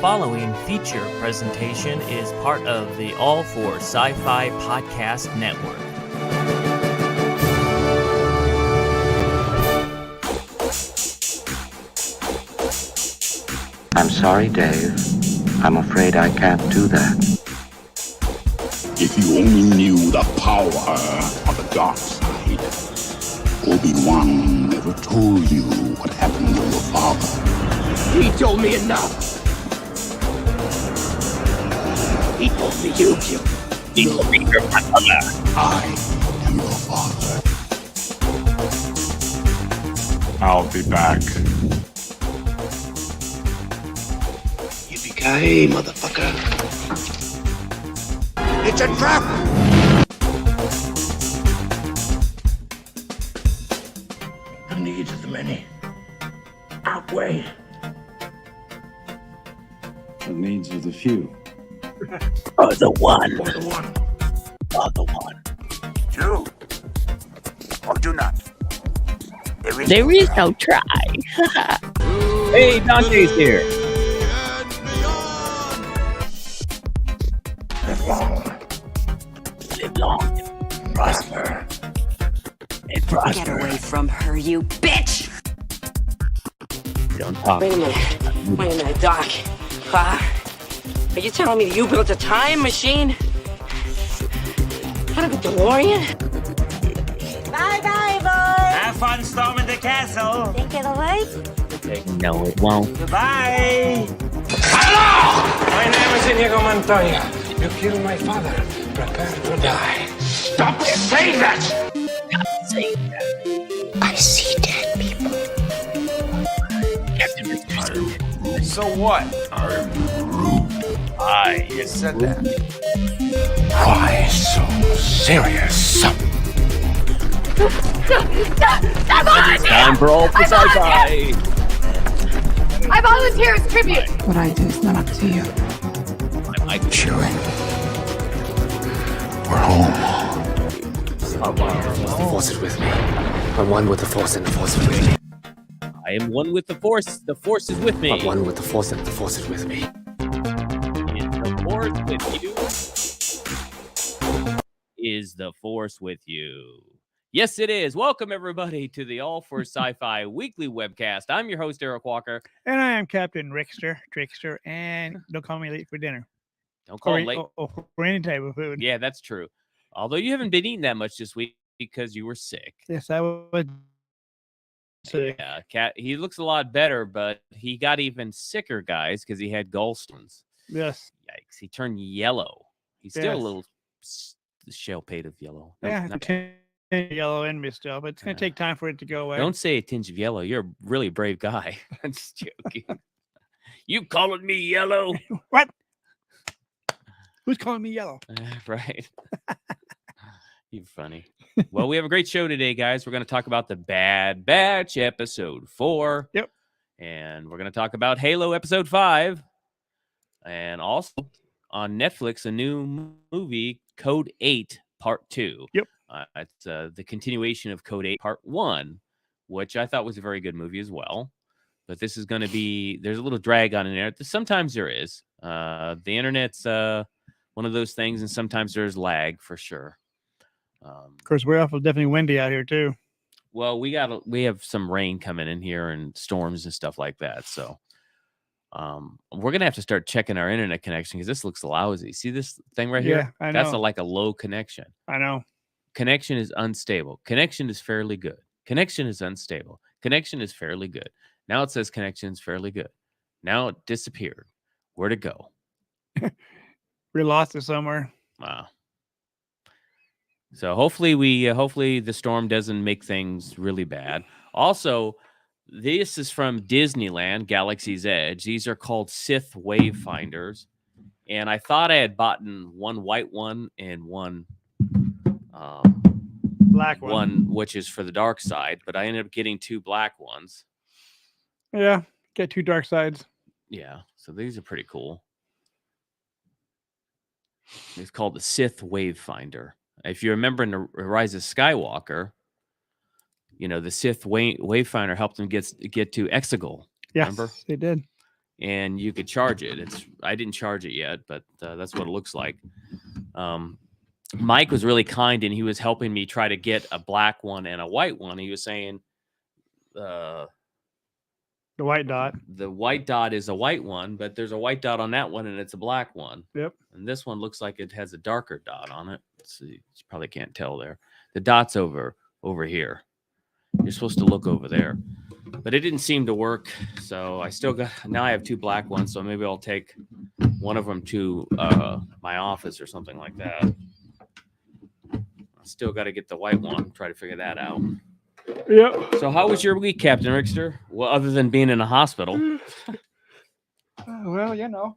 following feature presentation is part of the All for Sci-Fi Podcast Network. I'm sorry, Dave. I'm afraid I can't do that. If you only knew the power of the dark side, Obi-Wan never told you what happened to your father. He told me enough. He told me you killed him. He told me you're my father. I am your father. I'll be back. Yippee-ki-yay, motherfucker. It's a trap! The needs of the many outweigh the needs of the few. Or the one. Or the one. Or the one. Do or do not. There is no try. Hey, Dante's here. Live long. Live long. Prosper. And prosper. Get away from her, you bitch! Don't talk. Wait a minute, Doc. Are you telling me you built a time machine? Out of a DeLorean? Bye-bye, boys. Have fun storming the castle. Think it'll work? No, it won't. Goodbye. Hello! My name is Inigo Montoya. You killed my father. Prepare to die. Stop saying that! Stop saying that. I see dead people. Captain Richardson. So what? You said that. Why so serious? Time for All for Sci-Fi. I volunteer as tribute. What I do is not up to you. I'm Mike Chewie. We're home. The Force is with me. I'm one with the Force, and the Force is with me. I am one with the Force. The Force is with me. I'm one with the Force, and the Force is with me. Is the Force with you? Yes, it is. Welcome, everybody, to the All for Sci-Fi weekly webcast. I'm your host, Eric Walker. And I am Captain Trickster, and don't call me late for dinner. Don't call it late. Or for any type of food. Yeah, that's true. Although you haven't been eating that much this week because you were sick. Yes, I was sick. Yeah, Cat. He looks a lot better, but he got even sicker, guys, because he had gallstones. Yes. Yikes! He turned yellow. He's still a Yes. little shell pade of yellow. Yeah, yellow in me still, but it's going to take time for it to go away. Don't say a tinge of yellow. You're a really brave guy. I'm just joking. You calling me yellow? What? Who's calling me yellow? Right. You're funny. Well, we have a great show today, guys. We're going to talk about the Bad Batch episode 4. Yep. And we're going to talk about Halo episode 5. And also on Netflix, a new movie, Code 8 Part 2. Yep. It's the continuation of Code 8 Part 1, which I thought was a very good movie as well. But this is going to be, there's a little drag on in there. Sometimes there is. The internet's one of those things, and sometimes there's lag for sure. Of course, we're awful definitely windy out here, too. Well, we have some rain coming in here and storms and stuff like that. So we're going to have to start checking our internet connection because this looks lousy. See this thing right here? Yeah, I know. That's like a low connection. I know. Connection is unstable. Connection is fairly good. Connection is unstable. Connection is fairly good. Now it says connection is fairly good. Now it disappeared. Where'd it go? We lost it somewhere. Wow. So hopefully the storm doesn't make things really bad. Also, this is from Disneyland, Galaxy's Edge. These are called Sith Wayfinders. And I thought I had bought one white one and one black one, which is for the dark side, but I ended up getting 2 black ones. Yeah, get 2 dark sides. Yeah, so these are pretty cool. It's called the Sith Wayfinder. If you remember in the Rise of Skywalker, you know, the Sith Wayfinder helped them get to Exegol. Yes, remember? they did. and you could charge it. I didn't charge it yet, but that's what it looks like. Mike was really kind, and he was helping me try to get a black one and a white one. He was saying The white dot. the white dot is a white one, but there's a white dot on that one, and it's a black one. Yep. And this one looks like it has a darker dot on it. Let's see, you probably can't tell there. The dot's over here. You're supposed to look over there, but it didn't seem to work. So I have 2 black ones. So maybe I'll take one of them to my office or something like that. I still got to get the white one. Try to figure that out. Yep. So how was your week, Captain Rickster? Well, other than being in a hospital. Well, you know.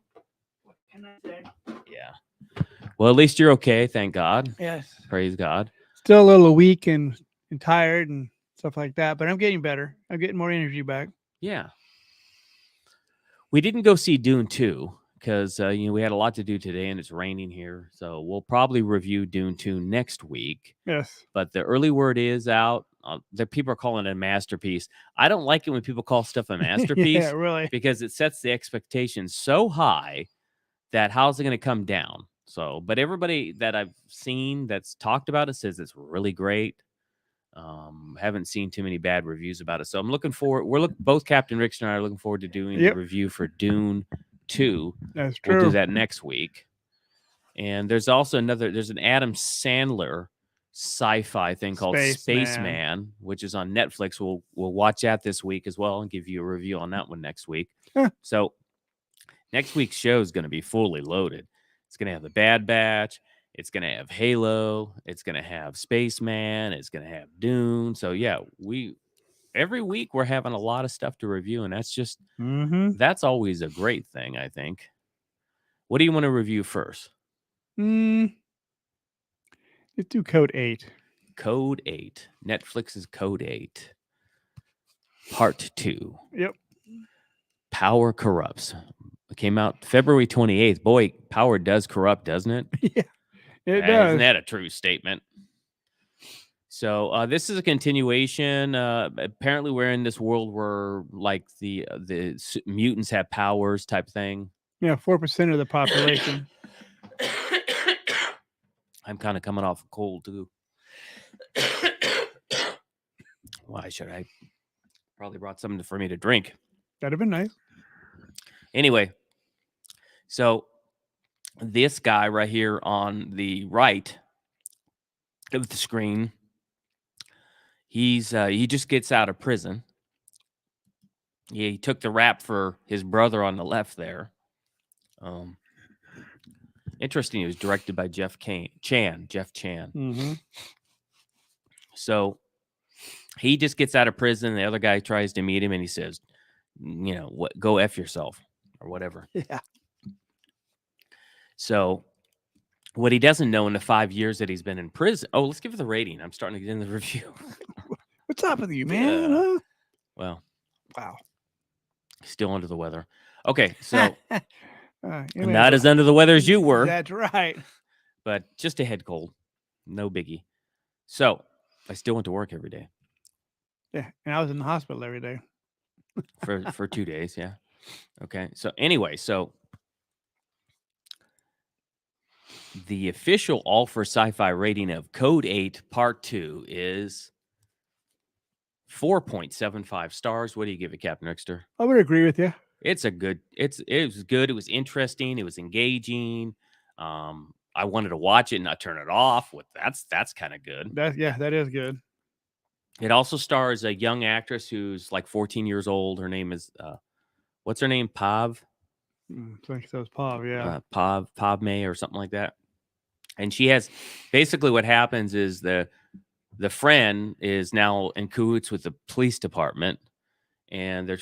What can I say? Yeah. Well, at least you're okay. Thank God. Yes. Praise God. Still a little weak and tired and stuff like that, but I'm getting better. I'm getting more energy back. Yeah. We didn't go see Dune 2 because we had a lot to do today and it's raining here. So we'll probably review Dune 2 next week. Yes. But the early word is out. The people are calling it a masterpiece. I don't like it when people call stuff a masterpiece. Yeah, really. Because it sets the expectations so high that how's it going to come down? So, but everybody that I've seen that's talked about it says it's really great. Haven't seen too many bad reviews about it. So I'm looking forward. Both Captain Rickster and I are looking forward to doing the review for Dune 2. That's true. We'll do that next week. And there's also there's an Adam Sandler sci-fi thing called Spaceman, which is on Netflix. We'll watch that this week as well and give you a review on that one next week. So next week's show is going to be fully loaded. It's going to have the Bad Batch. It's going to have Halo. It's going to have Spaceman. It's going to have Dune. So yeah, every week we're having a lot of stuff to review, and that's just that's always a great thing, I think. What do you want to review first? Let's do Code 8. Code 8. Netflix's Code 8. Part 2. Yep. Power corrupts. It came out February 28th. Boy, power does corrupt, doesn't it? Yeah, it does. Isn't that a true statement? So this is a continuation. Apparently, we're in this world where like the mutants have powers type thing. Yeah, 4% of the population. I'm kind of coming off a cold too. Why should I? Probably brought something for me to drink. That'd have been nice. Anyway, so this guy right here on the right of the screen, he just gets out of prison. He took the rap for his brother on the left there. Interesting. It was directed by Jeff Chan. Mm-hmm. So he just gets out of prison. The other guy tries to meet him, and he says, "What? Go F yourself," or whatever. Yeah. So what he doesn't know in the 5 years that he's been in prison. Oh, let's give it the rating. I'm starting to get in the review. What's up with you, man? Huh? Well, wow. Still under the weather. Okay, so You not as under the weather as you were. That's right. But just a head cold. No biggie. So I still went to work every day. Yeah, and I was in the hospital every day. for 2 days, yeah. Okay. So anyway, the official All for Sci-Fi rating of Code 8 Part 2 is 4.75 stars. What do you give it, Captain Rickster? I would agree with you. It was good. It was interesting. It was engaging. I wanted to watch it and not turn it off. That's kind of good. That is good. It also stars a young actress who's like 14 years old. Her name is what's her name? Pav? I think so. It's Pav, yeah. Pav May or something like that. And she has basically what happens is the friend is now in cahoots with the police department. And they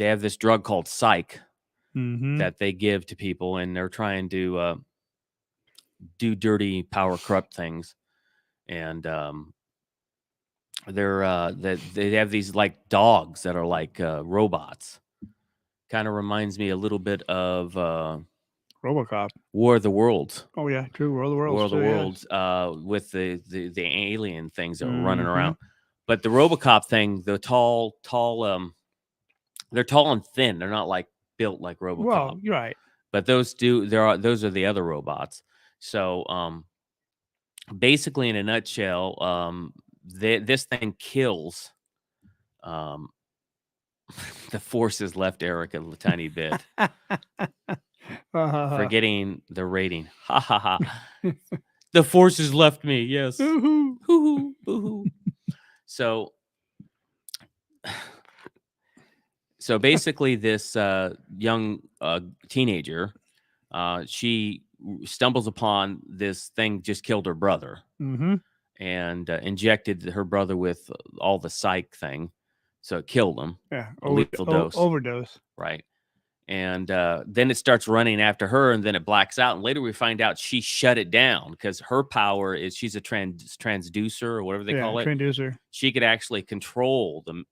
have this drug called Psych that they give to people, and they're trying to do dirty, power corrupt things. And they have these like dogs that are like robots. Kind of reminds me a little bit of RoboCop. War of the Worlds. Oh yeah, true. War of the Worlds. War of the Worlds, with the alien things that are running around. But the RoboCop thing, the tall, they're tall and thin. They're not like built like RoboCop. Well, you're right. But those are the other robots. So basically, in a nutshell, this thing kills. The Force has left Eric a tiny bit. Forgetting the rating. Ha ha ha. The Force has left me. Yes. Woohoo. Hoo-hoo, boo-hoo. So basically, this young teenager, she stumbles upon this thing just killed her brother, Mm-hmm. and injected her brother with all the psych thing, so it killed him. Yeah. A lethal dose. Overdose. Right. And then it starts running after her, and then it blacks out. And later we find out she shut it down because her power is she's a transducer or whatever they call it. Transducer. She could actually control the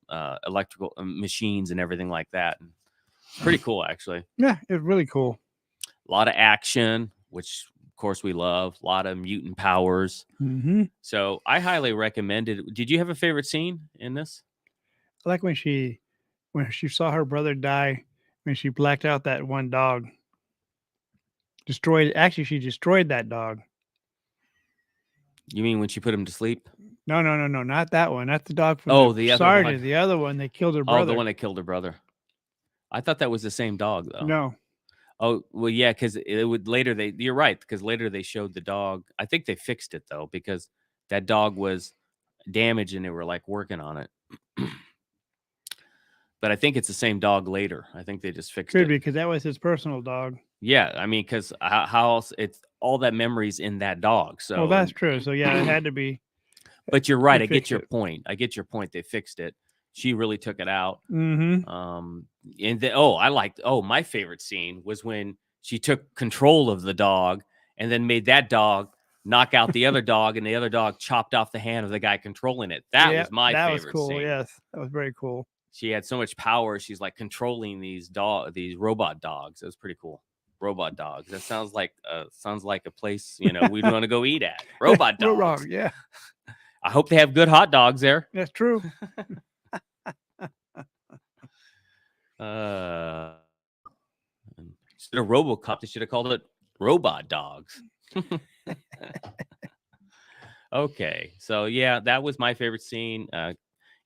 electrical machines and everything like that. Pretty cool, actually. Yeah, it's really cool. A lot of action, which of course we love. A lot of mutant powers. Mm-hmm. So I highly recommend it. Did you have a favorite scene in this? I like when she saw her brother die, when she blacked out that one dog. Actually, she destroyed that dog. You mean when she put him to sleep? No, not that one. That's the dog from the other Sergeant. one. The other one, they killed her brother. Oh, the one that killed her brother. I thought that was the same dog, though. No. Oh, well, yeah, because it would later you're right, because later they showed the dog. I think they fixed it, though, because that dog was damaged and they were like working on it. But I think it's the same dog later. I think they just fixed Could it. be, because that was his personal dog. Yeah, I mean, because how else? It's all that memories in that dog. So, Well, that's true. So yeah, it had to be. But you're right. They I get fixed your it. point. I get your point. They fixed it. She really took it out. Mm-hmm. And my favorite scene was when she took control of the dog and then made that dog knock out the other dog, and the other dog chopped off the hand of the guy controlling it. That was my favorite. That was cool. Scene. Yes, that was very cool. She had so much power. She's like controlling these robot dogs. It was pretty cool. Robot dogs. That sounds like a place we'd want to go eat at. Robot dogs. Wrong. Yeah, I hope they have good hot dogs there. that's true. Instead of RoboCop, they should have called it Robot Dogs. Okay, so yeah, that was my favorite scene.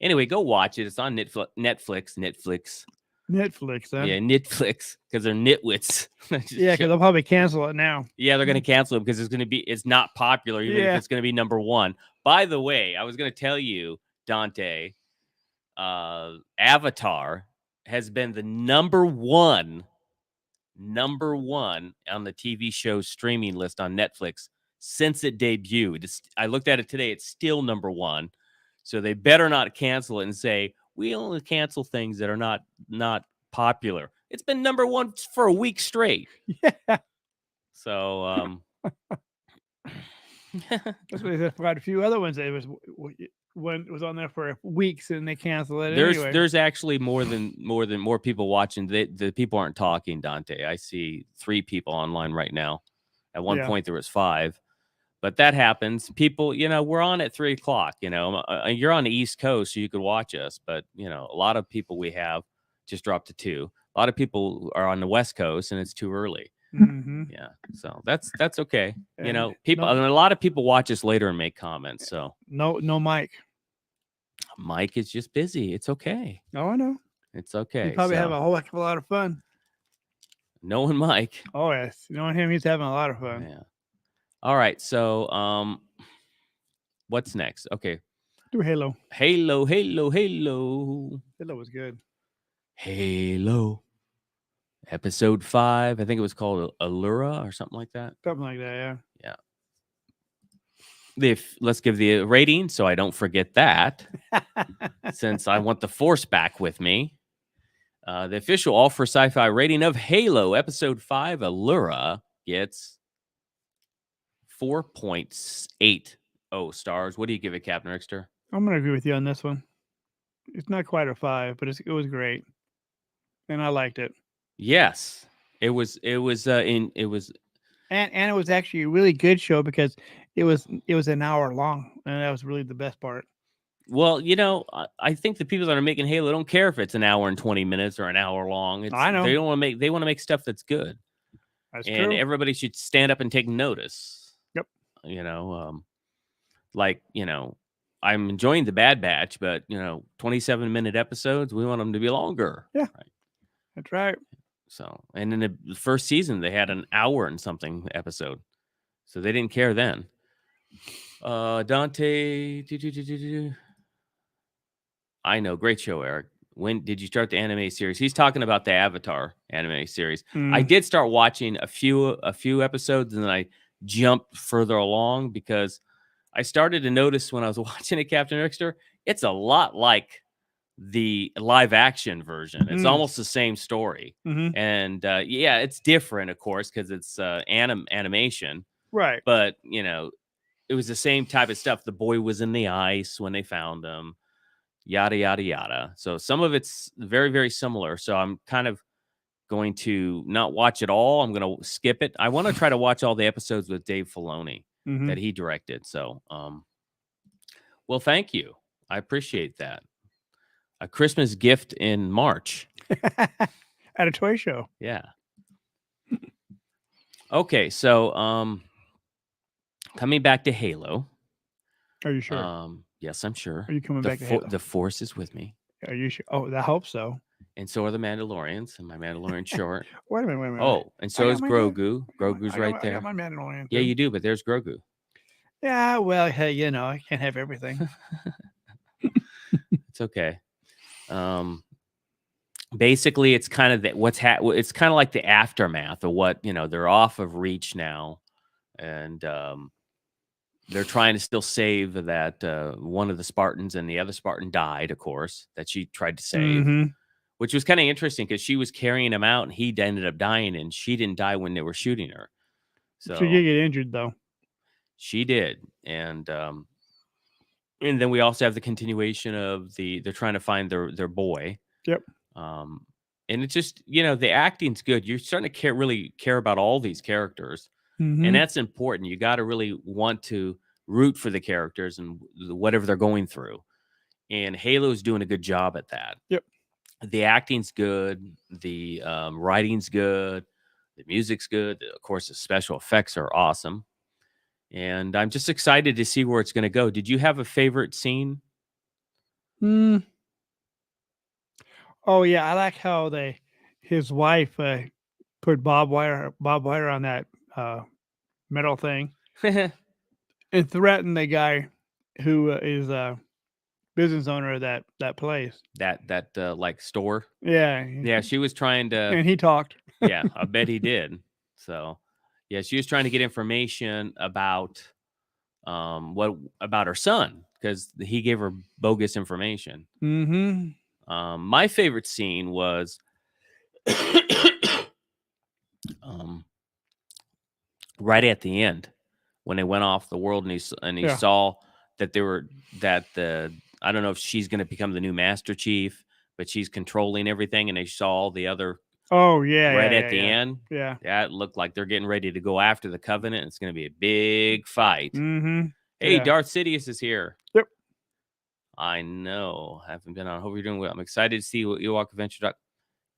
Anyway, go watch it. It's on Netflix. Netflix. Huh? Yeah, Netflix, because they're nitwits. Yeah, because they'll probably cancel it now. Yeah, they're going to cancel it because it's not popular, even if it's going to be number one. By the way, I was going to tell you, Dante, Avatar has been the number one on the TV show streaming list on Netflix since it debuted. I looked at it today. It's still number one. So they better not cancel it and say, we only cancel things that are not popular. It's been number one for a week straight. Yeah. So That's what they said for a few other ones. It was when it was on there for weeks and they canceled it. There's actually more people watching. The people aren't talking, Dante. I see 3 people online right now. At one point there was 5. But that happens. People, we're on at 3:00. You're on the East Coast, so you could watch us. But a lot of people we have just dropped to 2. A lot of people are on the West Coast, and it's too early. Mm-hmm. Yeah, so that's okay. And People, and a lot of people watch us later and make comments. So no Mike. Mike is just busy. It's okay. Oh, I know. It's okay. You probably So, have a whole heck of a lot of fun. knowing Mike. Oh yes, knowing him, he's having a lot of fun. Yeah. All right. So what's next? Okay. Do Halo. Halo. Halo was good. Halo. Episode 5. I think it was called Allura or something like that. Something like that. Yeah. Let's give the rating so I don't forget that, since I want the Force back with me. The official All for Sci-Fi rating of Halo Episode 5 Allura gets 4.80 stars. What do you give it, Captain Rickster? I'm gonna agree with you on this one. It's not quite a 5, but it was great, and I liked it. Yes, it was, and it was actually a really good show because it was an hour long, and that was really the best part. Well, I think the people that are making Halo don't care if it's an hour and 20 minutes or an hour long. I know. They don't want to make. They want to make stuff that's good, That's and true. everybody should stand up and take notice. Yep. I'm enjoying the Bad Batch, but 27-minute episodes. We want them to be longer. Yeah. Right. That's right. So, and in the first season, they had an hour and something episode, so they didn't care then. Dante. I know, great show, Eric. When did you start the anime series? He's talking about the Avatar anime series. I did start watching a few episodes, and then I jumped further along because I started to notice when I was watching it, Captain Rickster, it's a lot like the live action version. It's almost the same story. Mm-hmm. And yeah, it's different, of course, because it's animation. Right. But, it was the same type of stuff. The boy was in the ice when they found him. Yada, yada, yada. So some of it's very, very similar. So I'm kind of going to not watch it all. I'm going to skip it. I want to try to watch all the episodes with Dave Filoni that he directed. So, well, thank you. I appreciate that. A Christmas gift in March. At a toy show. Yeah. Okay. So, coming back to Halo. Are you sure? Yes, I'm sure. Are you coming back to Halo? The Force is with me. Are you sure? Oh, I hope so. And so are the Mandalorians and my Mandalorian short. Wait a minute. Oh, and so is Grogu. Grogu's right there. I got my Mandalorian. Yeah, too. you do, but there's Grogu. Yeah, well, hey, I can't have everything. It's okay. Basically, it's kind of it's kind of like the aftermath of what they're off of Reach now, and they're trying to still save that one of the Spartans, and the other Spartan died, of course, that she tried to save, which was kind of interesting because she was carrying him out, and he ended up dying, and she didn't die when they were shooting her. So she did get injured though. She did, and then we also have the continuation of they're trying to find their boy. Yep. And it's just the acting's good. You're starting to really care about all these characters, and that's important. You got to really want to root for the characters and whatever they're going through. And Halo's doing a good job at that. Yep. The acting's good. The writing's good. The music's good. Of course, the special effects are awesome. And I'm just excited to see where it's going to go. Did you have a favorite scene? Oh yeah, I like how his wife put Bob Wire on that metal thing and threatened the guy who is a business owner of that place. That like store. Yeah. Yeah, she was trying to. And he talked. Yeah, I bet he did. So, yeah, she was trying to get information about about her son because he gave her bogus information. My favorite scene was right at the end when they went off the world and he saw that I don't know if she's going to become the new Master Chief, but she's controlling everything, and they saw all the other. Oh yeah, right at the end. Yeah, it looked like they're getting ready to go after the Covenant. It's going to be a big fight. Hey, Yeah. Darth Sidious is here. Yep. I know. Haven't been on. Hope you're doing well. I'm excited to see what Ewok Adventure.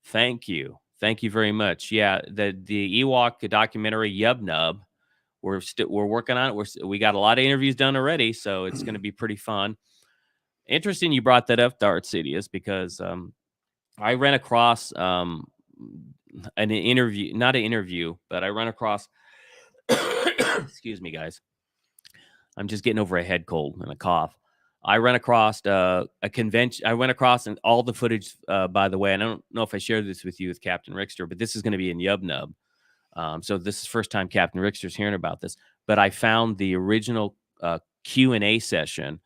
Thank you very much. Yeah, the Ewok documentary Yub Nub. We're working on it. We got a lot of interviews done already, so it's going to be pretty fun. Interesting, you brought that up, Darth Sidious, because I ran across an interview, not an interview, but I ran across. Excuse me, guys. I'm just getting over a head cold and a cough. I ran across a convention. I went across and all the footage, by the way. And I don't know if I shared this with you with Captain Rickster, but this is going to be in Yub Nub. So this is the first time Captain Rickster's hearing about this. But I found the original Q&A session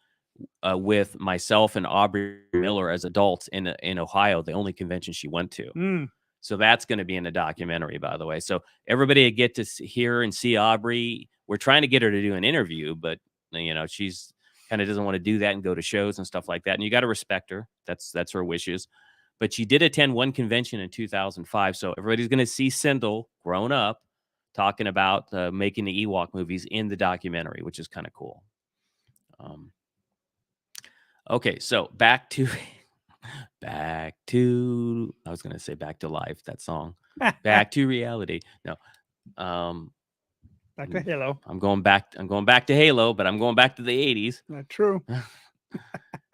with myself and Aubrey Miller as adults in Ohio, the only convention she went to. So that's going to be in the documentary, by the way. So everybody get to hear and see Aubrey. We're trying to get her to do an interview, but she's kind of doesn't want to do that and go to shows and stuff like that. And you got to respect her. That's her wishes. But she did attend one convention in 2005. So everybody's going to see Sindel grown up talking about making the Ewok movies in the documentary, which is kind of cool. Okay, so back to back to I was gonna say back to life, that song. Back to reality. No. Back to Halo. I'm going back to Halo, but I'm going back to the 80s. Not true.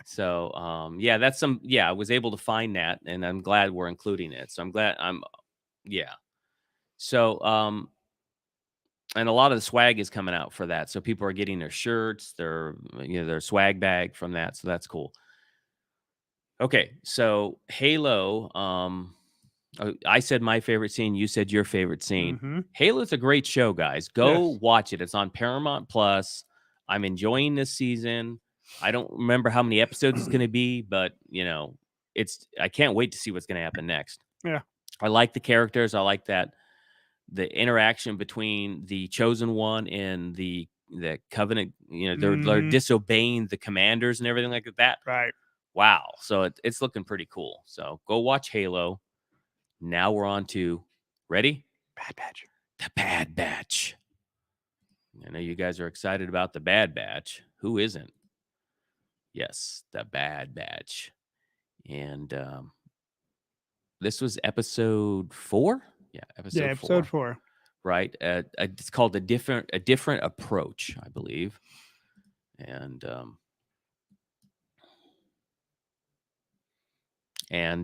So yeah, that's I was able to find that, and I'm glad we're including it. So I'm glad yeah. So and a lot of the swag is coming out for that. So people are getting their shirts, their swag bag from that. So that's cool. Okay, so Halo, I said my favorite scene, you said your favorite scene. Mm-hmm. Halo's a great show, guys. Go Yes. watch it. It's on Paramount Plus. I'm enjoying this season. I don't remember how many episodes it's going to be, but I can't wait to see what's going to happen next. Yeah. I like the characters. I like that the interaction between the Chosen One and the Covenant, they're disobeying the commanders and everything like that. Right. Wow. So it's looking pretty cool. So go watch Halo. Now we're on to, ready? Bad Batch. The Bad Batch. I know you guys are excited about the Bad Batch. Who isn't? Yes, the Bad Batch. And this was episode 4? Yeah, episode 4. Right. It's called a different approach, I believe. And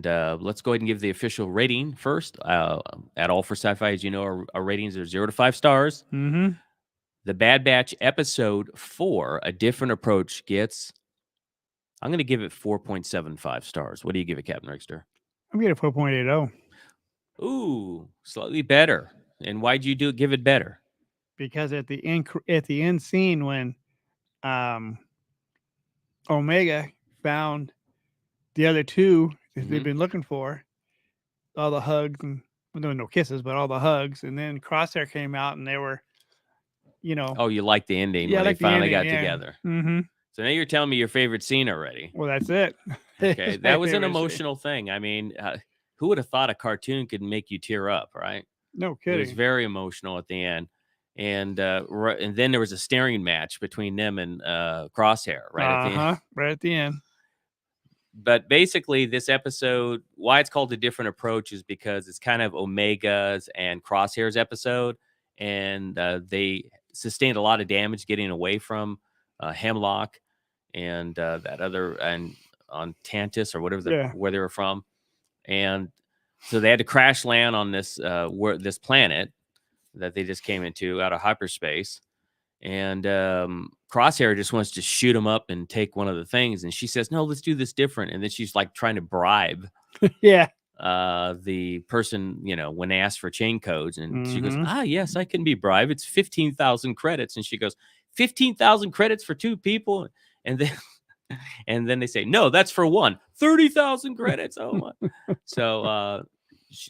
let's go ahead and give the official rating first. At All for Sci-Fi, as you know, our ratings are 0 to 5 stars. Mm-hmm. The Bad Batch episode 4, A Different Approach, gets, I'm going to give it 4.75 stars. What do you give it, Captain Rickster? I'm getting 4.80. Ooh, slightly better. And why'd you give it better? Because at the end scene when Omega found the other two that they've been looking for, all the hugs and no kisses, but all the hugs, and then Crosshair came out and they were, Oh, you like the ending when they finally got together. Mm-hmm. So now you're telling me your favorite scene already. Well, that's it. Okay, that was an emotional thing. I mean, who would have thought a cartoon could make you tear up, right? No It kidding. was very emotional at the end. And then there was a staring match between them and Crosshair right at the end. Right at the end. But basically, this episode, why it's called A Different Approach is because it's kind of Omega's and Crosshair's episode. And they sustained a lot of damage getting away from Hemlock and that other, and on Tantus or whatever where they were from. And so they had to crash land on this this planet that they just came into out of hyperspace. And Crosshair just wants to shoot him up and take one of the things. And she says, no, let's do this different. And then she's like trying to bribe the person, when they ask for chain codes. And she goes, yes, I can be bribed. It's 15,000 credits. And she goes, 15,000 credits for 2 people. And then they say, no, that's for one. 30,000 credits. Oh my. So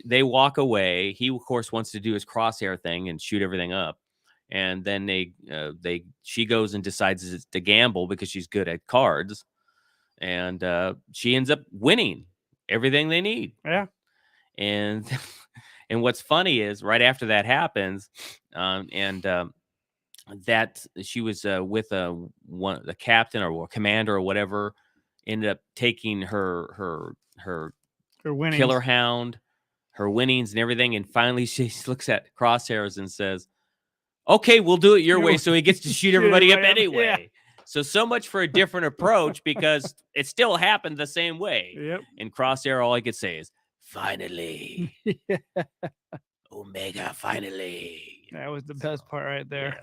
they walk away. He, of course, wants to do his Crosshair thing and shoot everything up. And then she goes and decides to gamble because she's good at cards. And she ends up winning everything they need. Yeah. And what's funny is right after that happens, that she was with the captain or commander or whatever, ended up taking her winnings. Killer Hound, her winnings and everything. And finally she looks at Crosshairs and says, okay, we'll do it your way. So he gets to shoot everybody up anyway. Yeah. So much for A Different Approach, because it still happened the same way. Yep. And Crosshair, all I could say is, finally. Omega, finally. That was the best part right there.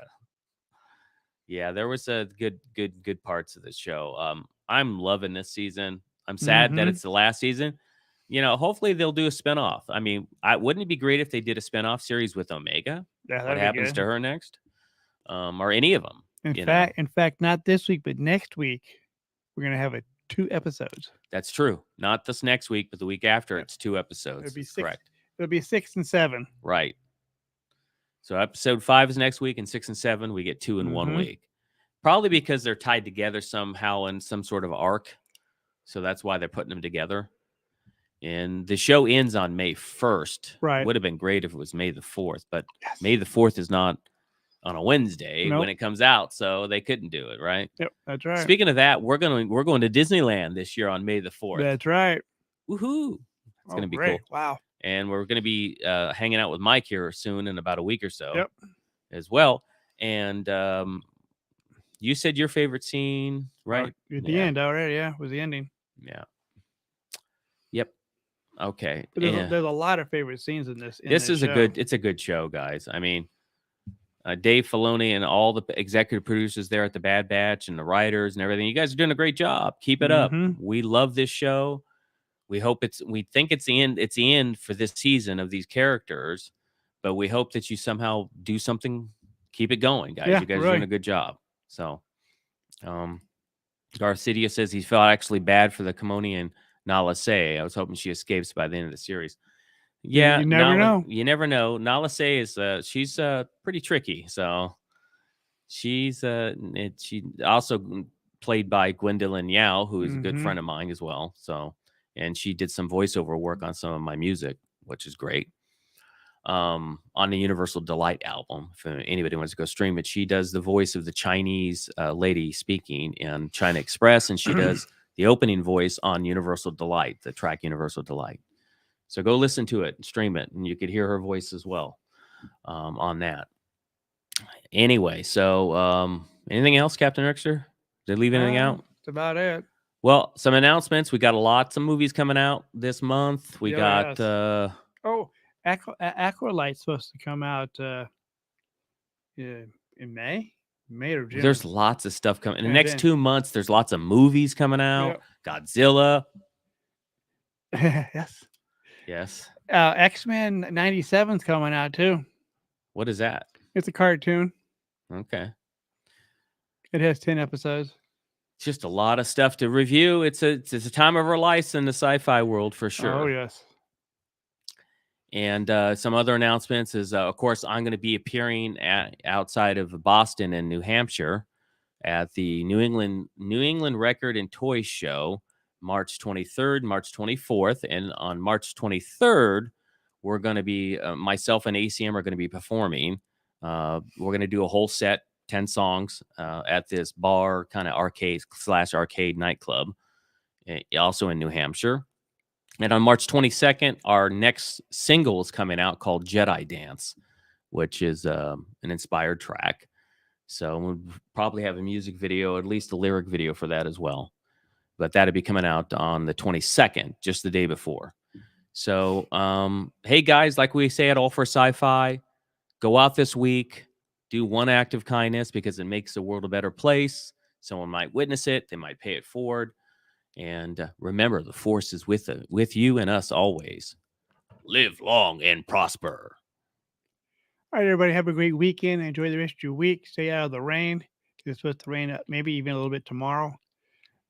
Yeah, there was a good parts of the show. I'm loving this season. I'm sad that it's the last season. Hopefully they'll do a spinoff. I mean, wouldn't it be great if they did a spinoff series with Omega? Yeah, what happens to her next? Or any of them. In fact, not this week, but next week, we're going to have 2 episodes. That's true. Not this next week, but the week after, it's 2 episodes. It'll be 6, correct. It'll be 6 and 7. Right. So episode 5 is next week, and 6 and 7, we get 2 in 1 week. Probably because they're tied together somehow in some sort of arc. So that's why they're putting them together. And the show ends on May 1st. Right. Would have been great if it was May the 4th, but May the 4th is not on a Wednesday Nope. when it comes out, so they couldn't do it, right? Yep, that's right. Speaking of that, we're going to Disneyland this year on May the 4th. That's right. Woohoo! It's going to be great. cool. Wow. And we're going to be hanging out with Mike here soon in about a week or so Yep. as well. And you said your favorite scene, right? At the end already, yeah, was the ending. Yeah. Yep. Okay. But there's a lot of favorite scenes in this. This is it's a good show, guys. I mean, Dave Filoni and all the executive producers there at the Bad Batch and the writers and everything. You guys are doing a great job. Keep it up. We love this show. We think it's the end. It's the end for this season of these characters, but we hope that you somehow do something. Keep it going, guys. Yeah, you guys are really. doing a good job. So, Garcidia says he felt actually bad for the Kimonian Nala Se. I was hoping she escapes by the end of the series. Yeah, You never know. You never know. Nala Se is she's pretty tricky. So she's she also played by Gwendolyn Yao, who is a good friend of mine as well. So, and she did some voiceover work on some of my music, which is great. On the Universal Delight album, if anybody wants to go stream it, she does the voice of the Chinese lady speaking in China Express, and she does the opening voice on Universal Delight, the track Universal Delight. So go listen to it, stream it, and you could hear her voice as well on that. Anyway, so anything else, Captain Rickster? Did I leave anything out? That's about it. Well, some announcements. We got lots of movies coming out this month. We got Acolyte's supposed to come out in May or June. There's lots of stuff coming in the And next then- 2 months. There's lots of movies coming out. Godzilla. Yes. Yes. X-Men 97's coming out too. What is that? It's a cartoon. Okay. It has 10 episodes. Just a lot of stuff to review. It's a time of our lives in the sci-fi world for sure. Oh, yes. And some other announcements is, of course, I'm going to be appearing outside of Boston and New Hampshire at the New England Record and Toy Show, March 23rd, March 24th. And on March 23rd, we're going to be, myself and ACM are going to be performing. We're going to do a whole set, 10 songs at this bar, kind of arcade/arcade nightclub, also in New Hampshire. And on March 22nd, our next single is coming out called Jedi Dance, which is an inspired track. So we'll probably have a music video, at least a lyric video for that as well. But that'll be coming out on the 22nd, just the day before. So, hey, guys, like we say at All for Sci-Fi, go out this week, do one act of kindness because it makes the world a better place. Someone might witness it. They might pay it forward. And remember, the Force is with you and us always. Live long and prosper. All right, everybody, have a great weekend. Enjoy the rest of your week. Stay out of the rain. It's supposed to rain maybe even a little bit tomorrow.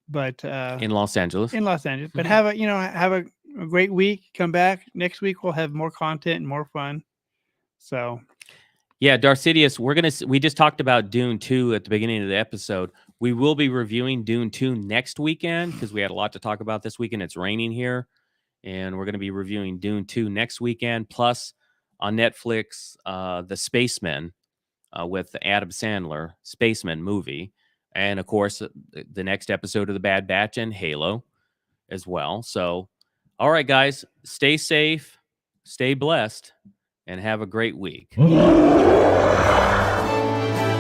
But in Los Angeles. But have a great week. Come back next week. We'll have more content and more fun. So, yeah, Darcidius, we just talked about Dune 2 at the beginning of the episode. We will be reviewing Dune 2 next weekend because we had a lot to talk about this weekend. It's raining here, and we're going to be reviewing Dune 2 next weekend. Plus, on Netflix, The Spacemen with Adam Sandler, Spaceman movie. And, of course, the next episode of The Bad Batch and Halo as well. So, all right, guys, stay safe, stay blessed, and have a great week.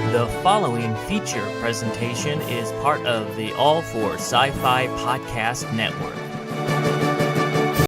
The following feature presentation is part of the All for Sci-Fi Podcast Network.